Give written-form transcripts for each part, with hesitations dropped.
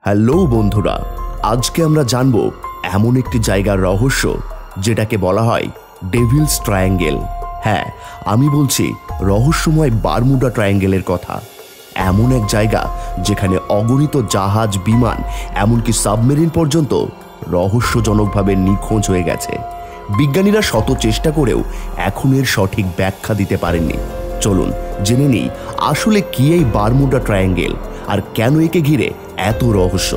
Hello বন্ধুরা, আজকে আমরা জানব এমন একটি জায়গার রহস্য যেটাকে বলা হয় ডেভিলস ট্রায়াঙ্গেল। হ্যাঁ, আমি বলছি রহস্যময় বারমুডা ট্রায়াঙ্গেলের কথা। এমন এক জায়গা যেখানে অগণিত জাহাজ, বিমান, এমনকি সাবমেরিন পর্যন্ত রহস্যজনকভাবে নিখোঁজ হয়ে গেছে। বিজ্ঞানীরা শত চেষ্টা করেও এখন এর সঠিক ব্যাখ্যা দিতে পারেননি। চলুন জেনে নিই আসলে কি এই বারমুডা ট্রায়াঙ্গেল আর কেন একে ঘিরে এত রহস্য।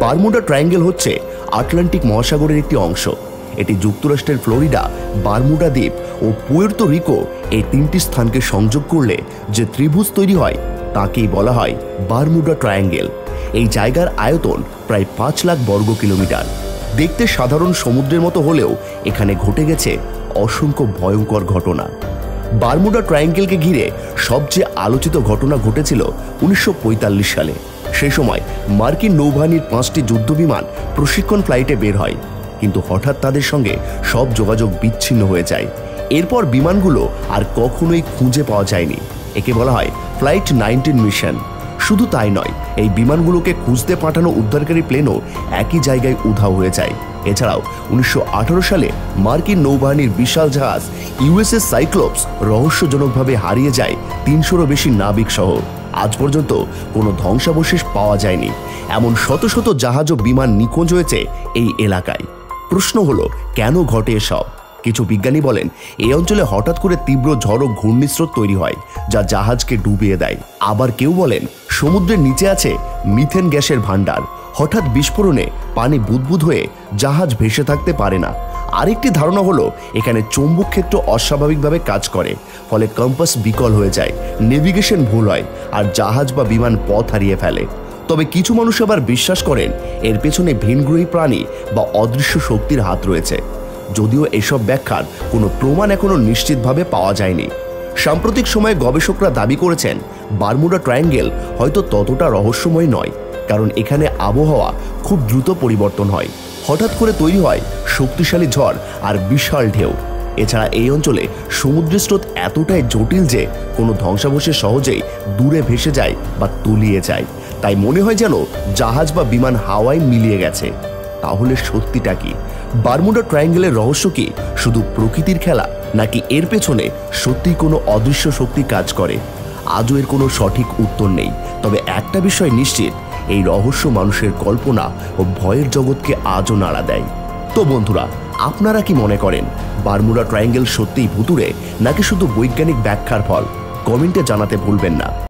বারমুডা ট্রায়াঙ্গেল হচ্ছে আটলান্টিক মহাসাগরের একটি অংশ। এটি যুক্তরাষ্ট্রের ফ্লোরিডা, বারমুডা দ্বীপ ও পুয়ের্তো রিকো এই তিনটি স্থানকে সংযোগ করলে যে ত্রিভুজ তৈরি হয় তাকেই বলা হয় বারমুডা ট্রায়াঙ্গেল। এই জায়গার আয়তন প্রায় 5 লাখ বর্গ কিলোমিটার। দেখতে সাধারণ সমুদ্রের মতো হলেও এখানে ঘটে গেছে অসংখ্য ভয়ঙ্কর ঘটনা। বারমুডা ট্রায়াঙ্গেলকে ঘিরে সবচেয়ে আলোচিত ঘটনা ঘটেছিল 1945 সালে। সেই সময় মার্কিন নৌবাহিনীর 5টি যুদ্ধবিমান প্রশিক্ষণ ফ্লাইটে বের হয়, কিন্তু হঠাৎ তাদের সঙ্গে সব যোগাযোগ বিচ্ছিন্ন হয়ে যায়। এরপর বিমানগুলো আর কখনোই খুঁজে পাওয়া যায়নি। একে বলা হয় ফ্লাইট 19 মিশন। শুধু তাই নয়, এই বিমানগুলোকে খুঁজতে পাঠানো উদ্ধারকারী প্লেনও একই জায়গায় উধাও হয়ে যায়। এছাড়াও 1918 সালে মার্কিন নৌবাহিনীর বিশাল জাহাজ ইউএসএস সাইক্লোপস রহস্যজনকভাবে হারিয়ে যায় 300-রও বেশি নাবিক সহ। আজ পর্যন্ত কোনো ধ্বংসাবশেষ পাওয়া যায়নি। এমন শত শত জাহাজ ও বিমান নিখোঁজ হয়েছে এই এলাকায়। প্রশ্ন হলো, কেন ঘটে এসব? কিছু বিজ্ঞানী বলেন এই অঞ্চলে হঠাৎ করে তীব্র ঝড় ও ঘূর্ণিস্রোত তৈরি হয়, যা জাহাজকে ডুবিয়ে দেয়। আবার কেউ বলেন সমুদ্রের নিচে আছে মিথেন গ্যাসের ভাণ্ডার। হঠাৎ বিস্ফোরণে পানি বুদবুদ হয়ে জাহাজ ভেসে থাকতে পারে না। আরেকটি ধারণা হলো এখানে চৌম্বক ক্ষেত্র অস্বাভাবিকভাবে কাজ করে, ফলে কম্পাস বিকল হয়ে যায়, নেভিগেশন ভুল হয় আর জাহাজ বা বিমান পথ হারিয়ে ফেলে। তবে কিছু মানুষ আবার বিশ্বাস করেন এর পেছনে ভিনগ্রহী প্রাণী বা অদৃশ্য শক্তির হাত রয়েছে, যদিও এসব ব্যাখ্যার কোনো প্রমাণ এখনো নিশ্চিতভাবে পাওয়া যায়নি। সাম্প্রতিক সময়ে গবেষকরা দাবি করেছেন বারমুডা ট্রায়াঙ্গেল হয়তো ততটা রহস্যময় নয়, কারণ এখানে আবহাওয়া খুব দ্রুত পরিবর্তন হয়। হঠাৎ করে তৈরি হয় শক্তিশালী ঝড় আর বিশাল ঢেউ। এছাড়া এই অঞ্চলে সমুদ্রের স্রোত এতটাই জটিল যে কোনো ধ্বংসাবশেষ সহজেই দূরে ভেসে যায় বা তলিয়ে যায়। তাই মনে হয় যেন জাহাজ বা বিমান হাওয়ায় মিলিয়ে গেছে। তাহলে সত্যিটা কি? বারমুডা ট্রায়াঙ্গেলের রহস্য কি শুধু প্রকৃতির খেলা, নাকি এর পেছনে সত্যি কোনো অদৃশ্য শক্তি কাজ করে? আজও এর কোনো সঠিক উত্তর নেই। তবে একটা বিষয় নিশ্চিত, এই রহস্য মানুষের কল্পনা ও ভয়ের জগৎকে আজও নাড়া দেয়। তো বন্ধুরা, আপনারা কি মনে করেন বারমুডা ট্রায়াঙ্গেল সত্যিই ভুতুড়ে, নাকি শুধু বৈজ্ঞানিক ব্যাখ্যার ফল? কমেন্টে জানাতে ভুলবেন না।